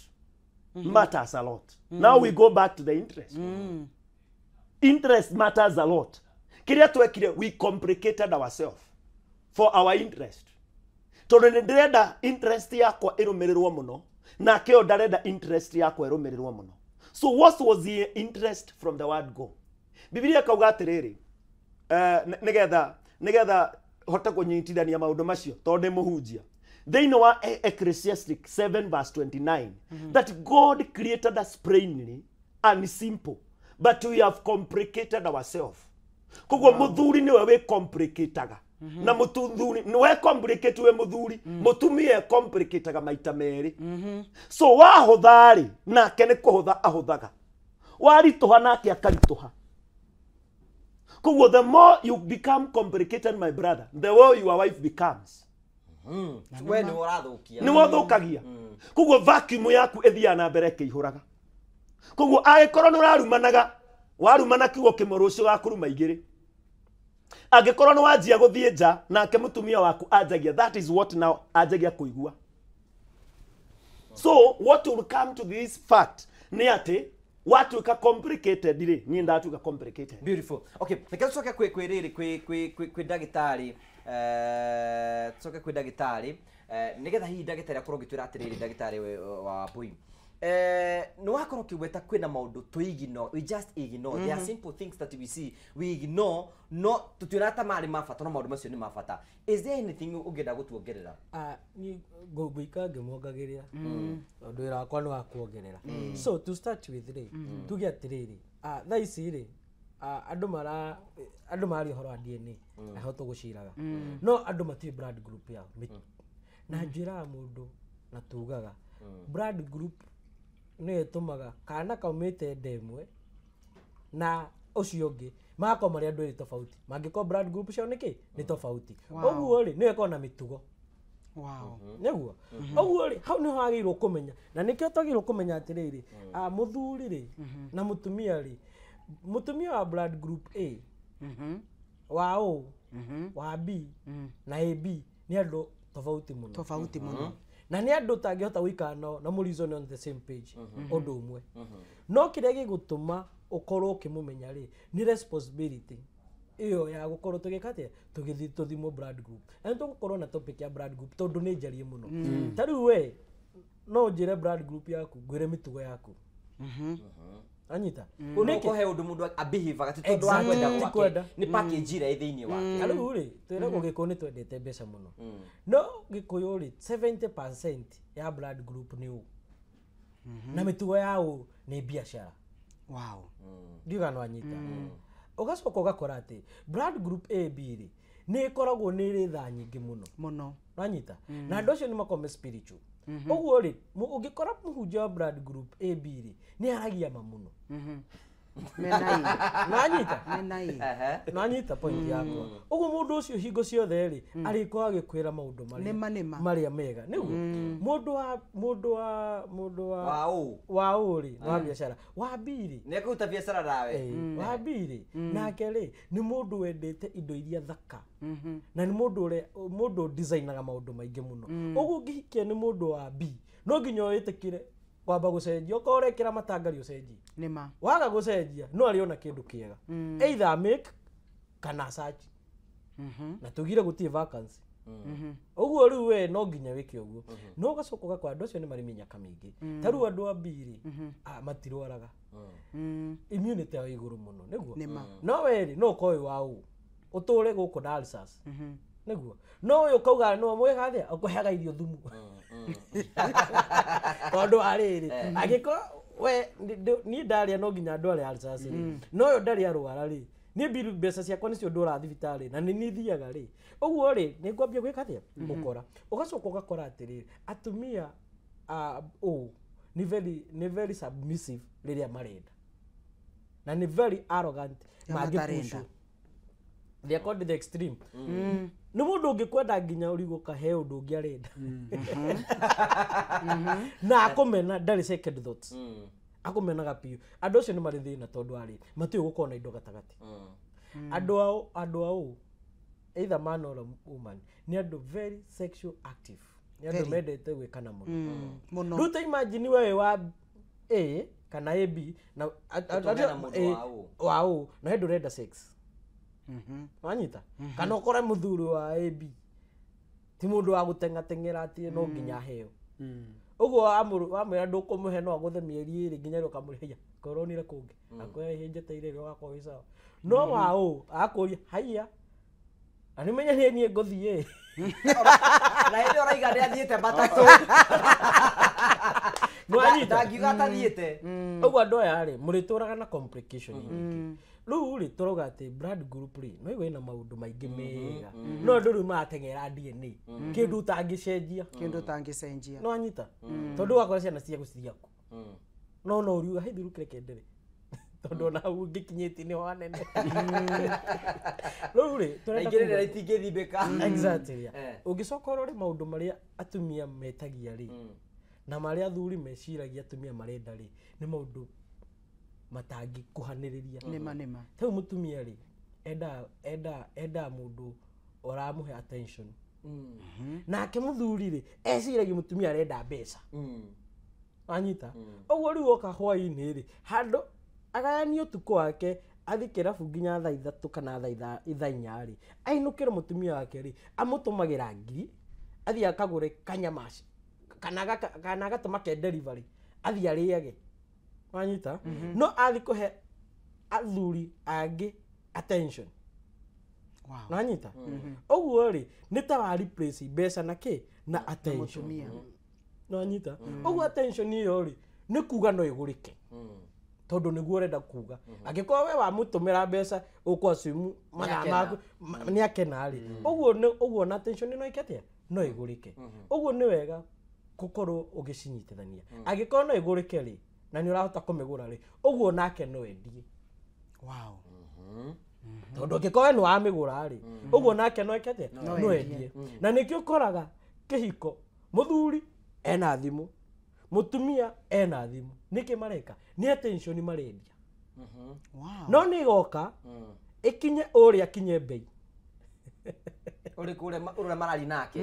matters a lot now we go back to the interest interest matters a lot kĩrĩa twekire we complicated ourselves for our interest tondũ nĩ ndĩrenda interest yakwa ĩrũmĩrĩrwo mũno na kĩo ndarenda interest yakwa ĩrũmĩrĩrwo mũno so what was the interest from the word go Biblia kauga atĩrĩrĩ nĩgetha hote kũnyitithania maũndũ macio tondũ mũhunjia thĩinĩ wa Ecclesiastic 7:29 that God created us plainly and simple but we have complicated ourselves koguo mũthuri nĩwe wĩ complicataga na mũthuri nĩwe complicate we mũthuri mũtumia complicataga maita merĩ so wahũtha-rĩ nake nĩ kũhũtha ahũthaga waritũha nake akaritũha koguo the more you become complicated my brother the more your wife becomes we nĩ ũrathũkia nĩ wathũkagia koguo vacuum yaku ĩthiaga na mbere ĩkĩihũraga koguo angĩkorwo nĩ warumana kiugo kĩmwe rũciũ gakũruma igĩrĩ angĩkorwo nĩ wanjia gũthiĩ nja nake mũtumia waku anjagia that is what now anjagia kũigua so what will come to this fact nĩ atĩ watuĩka complicated rĩ niĩ ndatuĩka complicated beautiful okay reke tũcoke kwĩ rĩrĩ kwĩ ndagĩtarĩ tũcoke kwĩ ndagĩtarĩ nĩgetha hihi ndagĩtarĩ akorwo ngĩtwĩra atĩrĩrĩ ndagĩtarĩ wa Mbui no wakorwo kiugweta kwina maundu tu ignore we just ignore there are simple things that we see we ignore no tutiona ta mari mafata no maundu macio ni mafata is there anything ungenda gutuongerera ni ngũika ngĩmwongagĩrĩra ũndũ wĩra wakwa nĩ wa kuongerera so to start with rĩ tuge atĩrĩrĩ thaa ici rĩ andũ marĩ ũhoro wa DNA na ho tũgũciraga no andũ matiĩ blood group yao na njĩraga mũndũ na tugaga blood group nĩ ĩtũmaga kana kaumĩte ndemwe na ũcio ũngĩ magakorwo marĩ andũ erĩ tofauti mangĩkorwo blood group ciao nĩkĩ nĩ tofauti ũguo rĩ nĩ ĩkorwo na mĩtugo nĩguo ũguo rĩ hau nĩho wagĩrĩirwo kũmenya na nĩkĩo twagĩrĩirwo kũmenya atĩrĩrĩ mũthuri rĩ na mũtumia rĩ mũtumia wa blood group A wa O wa B na AB nĩ andũ tofauti mũno na nĩ andũ tangĩhota gũikara nao na mũreason on the same page ũndũ ũmwe no kĩrĩa gĩgũtũma ũkorwo ũkĩmũmenya rĩ nĩ responsibility iyo ya gũkorwo tũgĩka atĩa tũgĩthiĩ tũthimwo blood group na tũgũkorwo na topic ya blood group tondũ nĩ njarie mũno ta rĩu we no njĩre blood group yaku ngwĩre mĩtugo yaku anyita unekohe undu mundu abehavior ati tondu wa kwenda kwake ni package ira ithiini wake aru ri twira gugiko ni twendete mbeca muno no gikuyu ri 70% ya blood group ni u na mitugo yao ni biashara ndiga no anyita ugacoka ugakora ati blood group AB ri ni ikoragwo ni ri tha nyingi muno anyita na andu acio ni makome spiritual uguo ri ungikora muhunjia wa blood group AB ri ni aragia mamuno nanyita point yako uguo mundu ucio hingo ciothe ri ariko agikwira maundu maria mega niguo mundu wa uri wa biashara wa biri ni kuruta biashara nawe wa biri nake ri ni mundu wendete indo iria thaka na ni mundu designaga maundu maingi muno uguo ngihikia ni mundu wa B no nginya witikire kwamba gucenjia ukorekera matangari ucenjie nima waga gucenjia no ariona kindu kiega either make kana search na tugire gutie vacancy uguo riu we no nginya wike uguo no gacoka gakwa andu acio ni mari minyaka mingi taru andu a mbiri matirwaraga immunity yao iguru muno niguo no weri no koi wao uture guku dialysis niguo no uyu kauga no mwega thia ukuheaga irio thumu tondu ariri agiko we ni ndaria no nginya andu aria alsasi no yo ndaria arwara ri ni biru mbeca ciakwa nicio ndura thibitari na ni nithiaga ri uguo ri ni ngwambia gwika atia ukora ugacoka ugakora atiri atumia ni very submissive riria marenda na ni very arrogant magipushu they are called the extreme nĩ mũndũ ũngĩkwenda nginya ũrigo kahe ũndũ ũngĩ arenda na akũmena ndarĩ second thoughts akũmenaga piũ andũ acio nĩ marĩ thĩna tondũ arĩ matiũĩ gũkorwo na indo gatagatĩ andũ ao either man or woman nĩ andũ very sexual active nĩ andũ mendete gwĩkana mũno rĩu ta imagine wewe wa A kana AB na wao na hĩndĩ ũrenda sex wanyita kana ũkore mũthuri wa AB ti mũndũ wa gũtengatengera atĩ no nginya heo ũguo wamwĩra ndũkũmũhe no agũthe mĩeri 2 nginya ũkamũrĩhia koronire kũngĩ akoya hinjeteire rĩo gakorwo sawa no wao akũria haiya na nĩmenya niĩ ngũthiĩ na hĩndĩ ũraiga nĩ athiĩte matatũ ndangiuga atathiĩte ũguo andũ aya rĩ mũrĩtũraga na complication nyingĩ rĩu rĩ tũrauga atĩ blood group rĩ no igwe na maũndũ maingĩ mega no andũ rĩu marateng'era DNA kĩndũ ũtangĩcenjia no anyita tondũ wakora ciana ciaku ciaku no ũriuga hĩndĩ rĩu kĩreke ndere tondũ ona hau ngĩkinyĩtie nĩ wanene rĩu rĩ tũrenda itingĩthimbĩka exactly ũngĩcoka ũrore maũndũ marĩa atumia metagia rĩ na marĩa athuri meciragia atumia marenda rĩ nĩ maũndũ matangĩkuhanĩrĩria nĩma tau mũtumia rĩ enda mũndũ ũramũhe attention nake mũthuri rĩ eciragia mũtumia arenda mbeca anyita ũguo rĩu oka hwaĩ-inĩ rĩ handũ agayanie ũtukũ wake athi kĩrabu nginya thaa 3 kana thaa 4 rĩ ainũkĩre mũtumia wake rĩ amũtũmagĩra ngiri athi akagũre kanyamaci kana agatũma ke delivery athi arĩage wanyita no athi kũhe athuri angĩ attention wanyita ũguo rĩ nĩ ta wa replace mbeca na kĩ na attention wanyita ũguo attention iyo rĩ nĩ kuga no ĩgũrĩke tondũ nĩguo ũrenda kuga angĩkorwo we wamũtũmĩra mbeca ũkwa simu mathaa maku nĩ akena rĩ ũguo na attention no ĩkete no ĩgũrĩke ũguo nĩ wega gũkorwo ũgĩcinyitithania angĩkorwo no ĩgũrĩke rĩ na nĩ ũrahota kũmĩgũra rĩ ũguo nake no endie tondũ angĩkorwo nĩ wamĩgũra rĩ ũguo nake no ĩkete no endie na nĩkĩo ũkoraga kĩhiko mũthuri ena thimũ mũtumia ena thimũ nĩkĩ mareka nĩ attention marendia no nĩ igoka ikinye ũrĩa akinye bei uri kure marari nake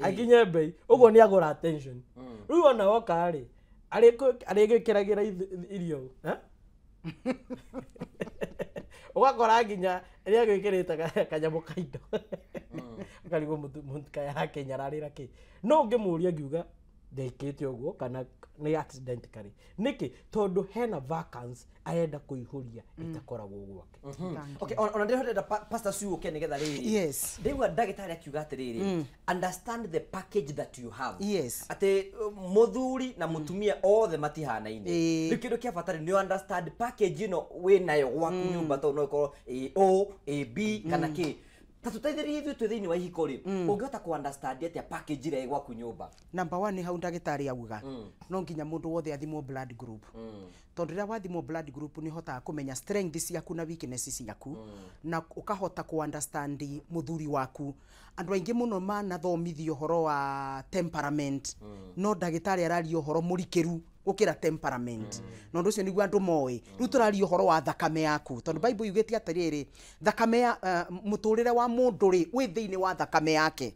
akinye bei ũguo nĩ agũra attention rĩu ona woka rĩ arĩgĩkĩragĩra irio ũgakora nginya rĩrĩa gwĩkĩrĩte kanyamũ kaindo akarigwo mũtuka yake nyararĩra kĩ no ũngĩmũria ngiuga ndekĩte ũguo kana nĩ accident kari nĩkĩ tondũ hena vacancy arenda kũihũria itakoragwo gwake okay ona ndĩrenda pastor Suoke nĩgetha rĩrĩ yes ndĩigua ndagĩtarĩ akiuga atĩrĩrĩ understand the package that you have yes atĩ mũthuri na mũtumia othe matihanaine rĩu kĩndũ kĩa bata nĩ understand package ĩno wĩ nayo gwaku nyũmba tondũ no ĩkorwo O A B kana kĩ tatuteithĩrie ithuĩ twĩ thĩinĩ wa ihiko rĩ ũngĩhota ku understand atĩa package ĩrĩa ĩ gwaku nyũmba number 1 hau ndagĩtarĩ auga no nginya mũndũ wothe athimwo blood group tondũ rĩrĩa wathimwo blood group nĩ hotaga kũmenya strength ciaku na weakness ciaku na ũkahota ku understand mũthuri waku andũ aingĩ mũno manathomithio ũhoro wa temperament no ndagĩtarĩ araria ũhoro mũrikĩru gũkĩra temperament no ũndũ ũcio nĩguo andũ moĩ rĩu tũraria ũhoro wa thakame yaku tondũ Bible yugĩte atĩrĩrĩ thakame ya mũtũrĩre wa mũndũ rĩ wĩ thĩinĩ wa thakame yake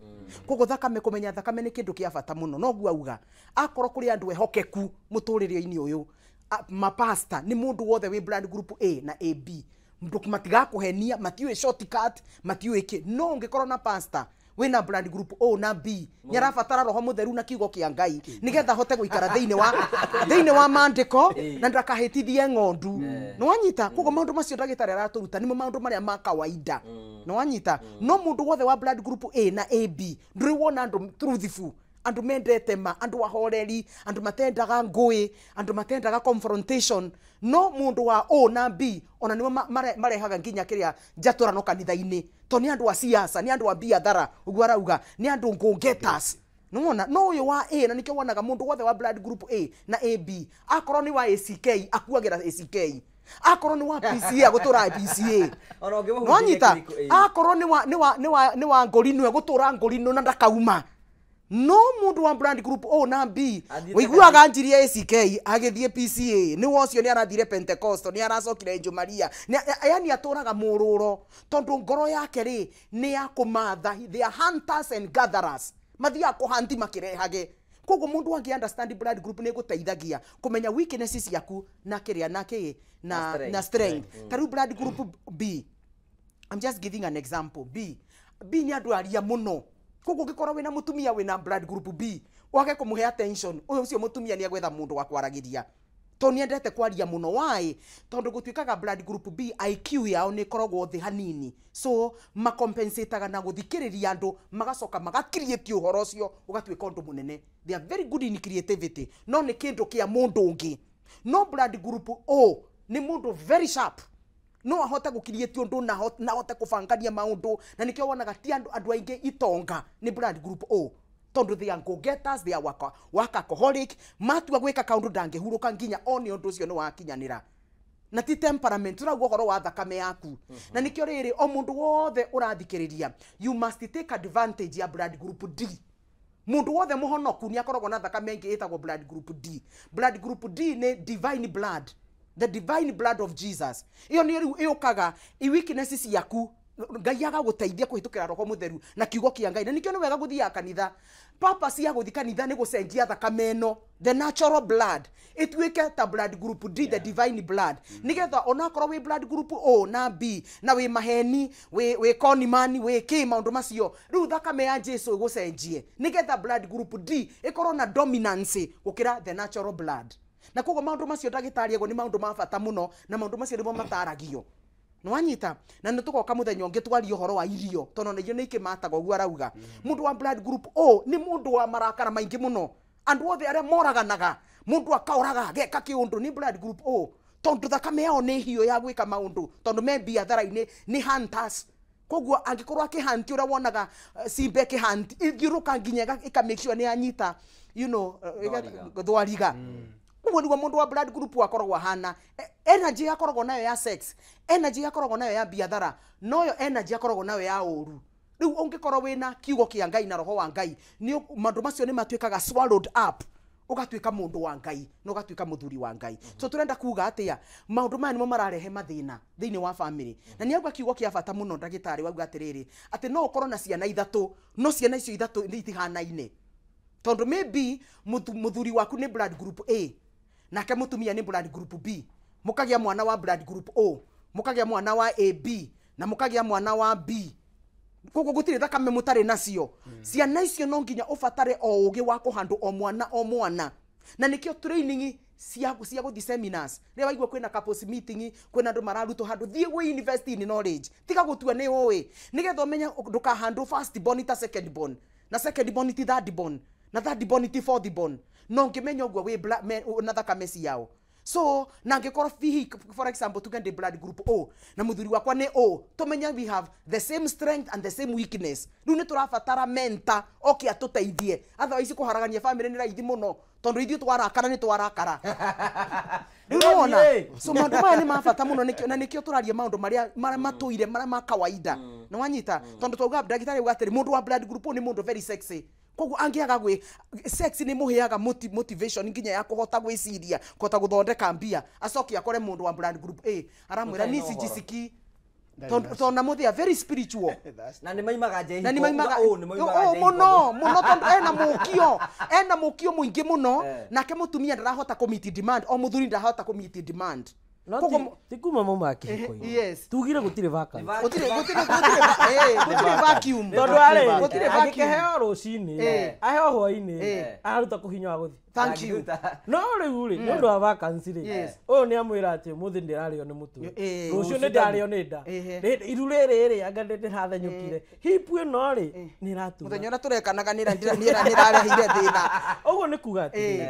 koguo thakame kũmenya thakame nĩ kĩndũ kĩa bata mũno no guo auga akorwo kũrĩ andũ ehokeku mũtũrĩre-inĩ ũyũ mapasta nĩ mũndũ wothe wĩ blood group A na AB ndũk matigakũhenia matiũĩ shortcut matiũĩ kĩ no ũngĩkorwo na pastor wina blood group O na B nyarabatara roho mutheru na kiugo kia Ngai nigetha hote guikara thiini wa mandiko na ndakahitithie ng'ondu no wanyita koguo maundu macio ndagĩtarĩ araturuta nimo maundu maria ma kawaida no wanyita no mundu wothe wa blood group A na AB nduri wona andu truthful andu mendete ma andu ahoreri andu matendaga ngui andu matendaga confrontation no mundu wa O na B ona nimo marehaga nginya kiria njaturano kanitha-ini to ni andu a siasa ni andu a biathara uguo arauga ni andu go-getters nona no uyu wa A na nikio wonaga mundu wothe wa blood group A na AB akorwo ni wa ACK akuagira ACK akorwo ni wa PCA gutura PCA Ona ungimuhunjia no anyita kiriko, akorwo ni wa ngorinu gutura ngorinu na ndakauma no mundu wa brand group O na B wiguaga njirie ACK agithie PCA ni wocio ni arathire Pentecost ni aracokire Jumaria yani aturaga mururo tondu ngoro yake ri ni ya kumatha they are hunters and gatherers mathia kuhanti makirehage koguo mundu wangi understand brand group ni guteithagia kumenya weaknesses yaku na kiria na strength taru brand group B I'm just giving an example B ni andu aria muno koguo ngikora wina mutumia wina blood group B wake kumuhe attention uyu ucio mutumia ni agwetha mundu wa kwaragiria to ni endete kwaria muno why tondu gutwikaga blood group B IQ yao ni korogwo thi hanini so macompensataga na guthikiriria andu magacoka magakreate uhoro ucio ugatwika undu munene they are very good in creativity no ni kindu kia mundu ungi no blood group O ni mundu very sharp no ahote gukirietio ndu na ahote kubangania maundu na nikio wonaga ti andu aingi itonga ni brand group O tondu they are go getters they are workaholic matua gwika kaundu ndangihuruka nginya oni undu ucio ni wakinyanira na ti temperament turauga horo wa thakame yaku na nikio riri o mundu wothe urathikiriria you must take advantage ya brand group D mundu wothe muhonoku ni akoragwo na thakame ingi itagwo blood group D blood group D ni divine blood the divine blood of Jesus iyo ni riu iyukaga I weaknesses yaku Ngai agaguteithia kuhitukira roho mutheru na kiugo kia Ngai na nikio ni wega guthia kanitha purpose ya guthi kanitha ni gucenjia thakame no the natural blood itwike ta blood group D the divine blood nigetha ona korwo wi blood group O na B na wi maheni wi conimani wi ki maundu macio riu thakame ya Jesu gucenjie nigetha blood group D ikorwo na dominance gukira the natural blood na koguo maundu macio ndagitari ego ni maundu ma bata muno na maundu macio nimo mataragio no anyita na nitugoka muthenya ungi twari uhoro wa irio tono ne ni ikimataga ugu arauga mundu wa blood group O ni mundu wa marakara maingi muno andu othe aria moraganaga mundu akauraga geka kiundu ni blood group O tondu thakame yao ni hiyo ya gwika maundu tondu me biathara-ini ni hunters koguo angikorwo akihanti ura wonaga simbe kihanti ithiuruka nginya ika make sure ni anyita you know thwariga ugo nigo mundu wa blood group akoragwo hana energy akoragwo nayo ya sex energy akoragwo nayo ya biathara noyo energy akoragwo nayo ya uru riu ungikorwo wina kiugo kia Ngai na roho wa Ngai ni mandu macio ni matwikaga swallowed up ugatwika mundu wa Ngai no ugatwika muthuri wa Ngai so turenda kuga atia maundu maya nimo mararehe mathina thiini wa family na ni auga kiugo kia bata muno ndagitari wauga atiriri ati no ukorwo na ciana ithatu no ciana icio ithatu ni itihanaine tondu maybe muthuri waku ni blood group A nake mutumia ni blood group B mukagia mwana wa blood group O mukagia mwana wa AB na mukagia mwana wa B koguo gutire thakame mutare nacio ciana icio no nginya ubatare o ugi wa kuhandu o mwana na nikio training cia guthi seminars ria waigua kwina couples meeting kwina andu mararuto handu thie we invest in knowledge tiga gutua ni owe nigetha umenya ndukahandu first born ta second born na second born ti third born na third born ti fourth born no ngimenya ogwa we na thakame ciao so na ngikora fihi for example tugende blood group O na muthuri wakwa ni O tumenya we have the same strength and the same weakness riu ni turabatara mentor oke atuteithie otherwise kuharagania family ni raithi muno tondu ithu twarakara ni twarakara riuona so maundu maya ni mabata muno na nikio turaria maundu maria matuire maria ma kawaida no wanyita tondu twauga ndagitari ugatiri mundu wa blood group ni mundu very sexy koguo angiaga gwi sex ni muheaga motivation nginya ya kuhota gwiciria kuhota guthondeka mbia acoki akore mundu wa blood group A aramwira ni sijisiki tondu muthi a very spiritual na ni maimaga jehi na ni maimaga muno tondu ena mukio muingi muno nake mutumia ndarahota ku meet demand o muthuri ndarahota ku meet demand no tikuma mama kihiko yes tugire gutire vacancy gutire vacuum tondu ari gutire vakeheo rucini aheo hwaini aruta kuhinya wa guthi thank you no riu ri ndu wa vacancy ri uyu ni amwira ati muthi ndirario ni mutu rucio ni ndario ni nda iru riri anga ndirathenyukire hipu ino ri ni ratu muthenya ura turekanaga ni rarehire thina uguo ni kuga ati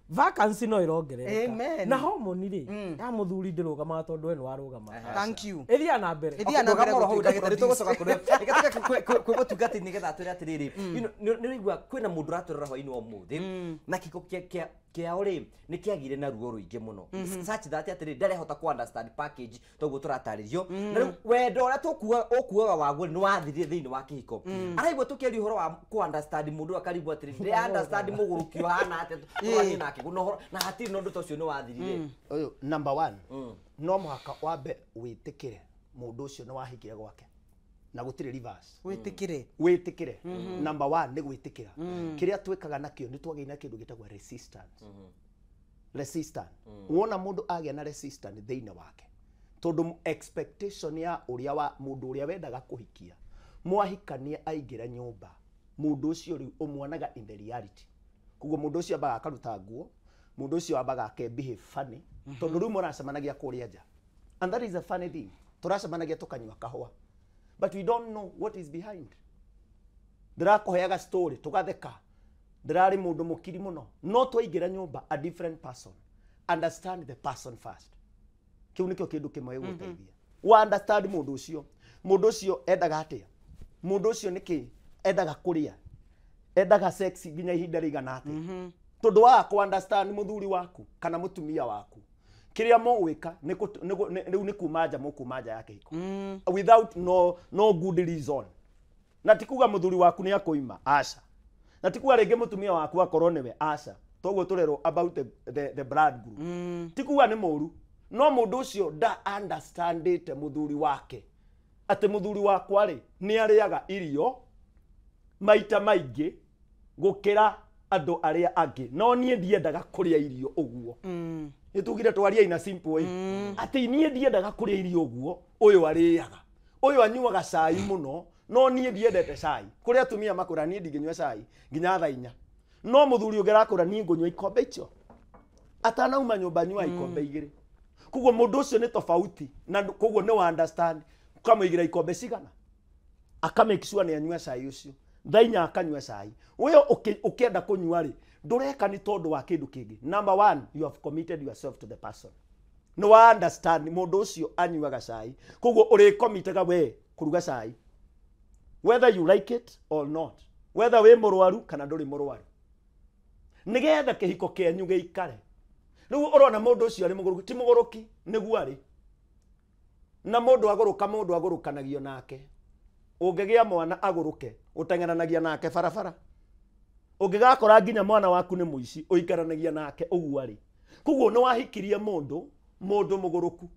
vacancy no irongerereka amen na hormone ri ya muthuri ndirugama tondu eno warugama thank you ithia na mbere roho ndagitari tugucoka kuri kwi gutungati nigetha atwire atiriri ni rigwa kwina mundu raturira hwaini o muthi na kiko kia kiao ri ni kiagire na ruo ruingi muno such that atiri ndarehota ku understand package toguo turataririo na riu wendo ria ukuaga waguo ni wathirire thiini wa kihiko araigua tukiari uhoro wa ku understand mundu akarigwa atiri ndi understand mugurukio hana ate twani nake guno na hatiri no ndu tocio ni wathirire uyu number 1 no muhaka wambe witikire mundu ucio ni wahikire gwake na gutire reverse witikire number 1 ni gwitikira kiria twikaga nakio ni twagina kindu gitagwa resistance wona mundu agia na resistance thiini wake tondu expectation ya uria wa mundu uria wendaga kuhikia mwahikania aingira nyumba mundu ucio riu umwonaga in the reality kugo mundu ucio abaga akaruta nguo mundu ucio abaga akebehave funny tondu riu muracemanagia kuria nja and that is a funny thing turacemanagia tukanywa kahua but we don't know what is behind. Ndirakuheaga story tugatheka ndirari mundu mukiri muno no twaingira nyumba a different person understand the person first kiu nikio kindu kimwe guteithia wa understand mundu ucio endaga atia mundu ucio niki endaga kuria endaga sex ginya ihinda rigana atia tondu wa ku understand muthuri waku kana mutumia waku kiria mogwika riu ni kumanja yake iko without no good reason na tikuga muthuri waku ni akoima aca na tikuga ringi mutumia waku akorwo niwe aca toguo turero about the blood group tikuga ni moru no mundu ucio da understand muthuri wake ati muthuri wakwa ri ni ariaga irio maita maingi gukira andu aria angi no nie ndiendaga kuria irio uguo nitugire twaria ina simple way ati nie ndiendaga kuria irio uguo uyu ariaga uyu anyuaga cai muno no nie ndiendete cai kuria atumia makura nie ndinginywa cai nginya thaa 4 no muthuri ungerakura nie ngunywa ikombe icio atanauma nyumba nyua ikombe igiri kuguo mundu ucio ni tofauti na kuguo ni wa understand kama igira ikombe cigana akamake sure ni anyua cai ucio thaa 4 akanywa cai uyo ukienda kunywa ri ndureka ni tondu wa kindu kingi number 1 you have committed yourself to the person no wa understand mundu ucio anyuaga cai kuguo uri committed we kuruga cai whether you like it or not whether we murwaru kana nduri murwaru nigetha kihiko kenyu geikare riu urona mundu ucio ari muguruki ti muguruki niguo ari na mundu agurukanagio nake ungigia mwana aguruke utengeranagia nake barabara ungigakora nginya mwana waku ni muici uikaranagia nake uguo ari kuguo ni wahikirie mundu muguruku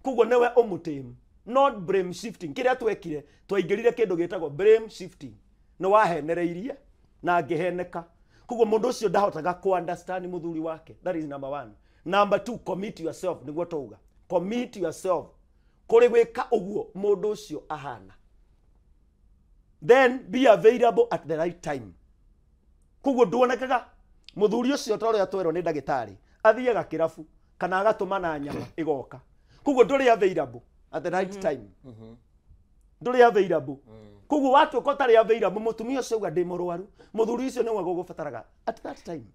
kuguo niwe umutimu not blame shifting kiria twekire twaingirire kindu gitagwo blame shifting no wahenereirie na ngiheneka kuguo mundu ucio ndahotaga ku understand muthuri wake that is number 1 number 2 commit yourself niguo tuga commit yourself kuri gwika uguo mundu ucio ahana then be available at the right time kuguo nduonekaga muthuri ucio toria twero ni ndagitari athiaga kirafu kana agatuma na nyama igoka kuguo nduri available at the right time nduri available kuguo watu kotari available mutumia ucio uga ndi murwaru muthuri ucio niwe gugubataraga at that time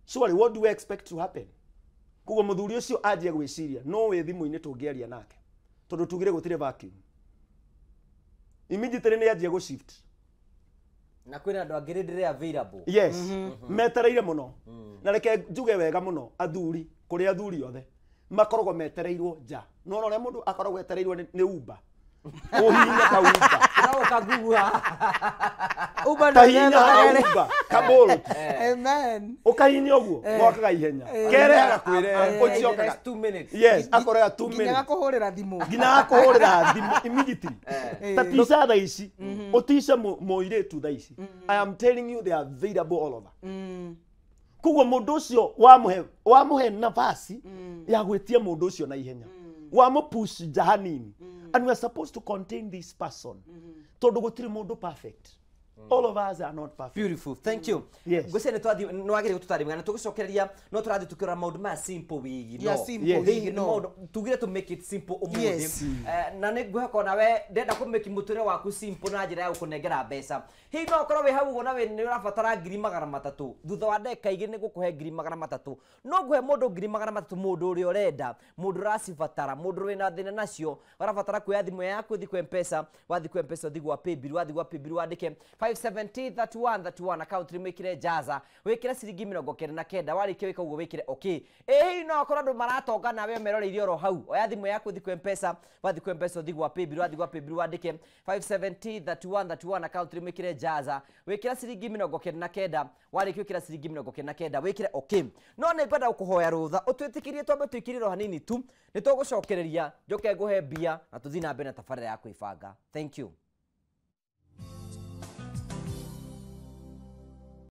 so what do we expect to happen kuguo muthuri ucio anjie gwiciria no we thimu-ini tungiaria nake tondu tugire gutire vacuum immediately ni anjie go shift na kwina andu angiri ndire available yes metereire muno na reke njuge wega muno athuri kuri athuri othe makorogwo metereirwo nja no no mundu akorogwo etereirwo ni Uber uhinya ka Uber no kagugua Uber Uber kabolo amen ukahinya uguo mwakaga ihenya kerehaga kwire uciokaga 2 minutes yes akorega 2 minutes nginya kuhurira thimu immediately tatisa tha ici utice moiretu tha ici I am telling you they are available all over kuguo mundu ucio wamuhe nafasi ya gwitia mundu ucio na ihenya wamupush jahanini and we are supposed to contain this person tondu gutiri mundu perfect all of us are not perfect beautiful thank you yes gwese ni twathi no agire gututari no tugicokereria no turathi tukira maundu ma simple wigi no simple no tugire to make it simple umuthi na ni ngwehoko nawe ndenda ku make muture waku simple na njira ya gukunengera mbeca hi no korwo we hau go nawe ni urabatara 300,000 thutha wa ndeka igiri ni gukuhe 300,000 no guhe mundu 300,000 mundu uri urenda mundu racibatara mundu wina thina nacio urabatara kuya thimu yaku thi ku M-Pesa wathi ku M-Pesa thi gwa paybill wathi gwa paybill wandike 5703131 account rimwikire jaza wikire ciringi 99 warikio wika uguo wikire okay ehi no akorwo andu maratonga nawe meroreirie oro hau oya thimu yaku thiku mpesa wathiku mpesa thigwa paybill wathigwa paybill wandike 5703131 account rimwikire jaza wikire ciringi 99 warikio wikire ciringi 99 wikire okay no ne pada ukuhoya rutha utwitikirie twambe twikiriro hanini tu nitugucokereria njoke nguhe mbia na tuthi na mbere na tabarĩra ya kwĩbanga. Thank you.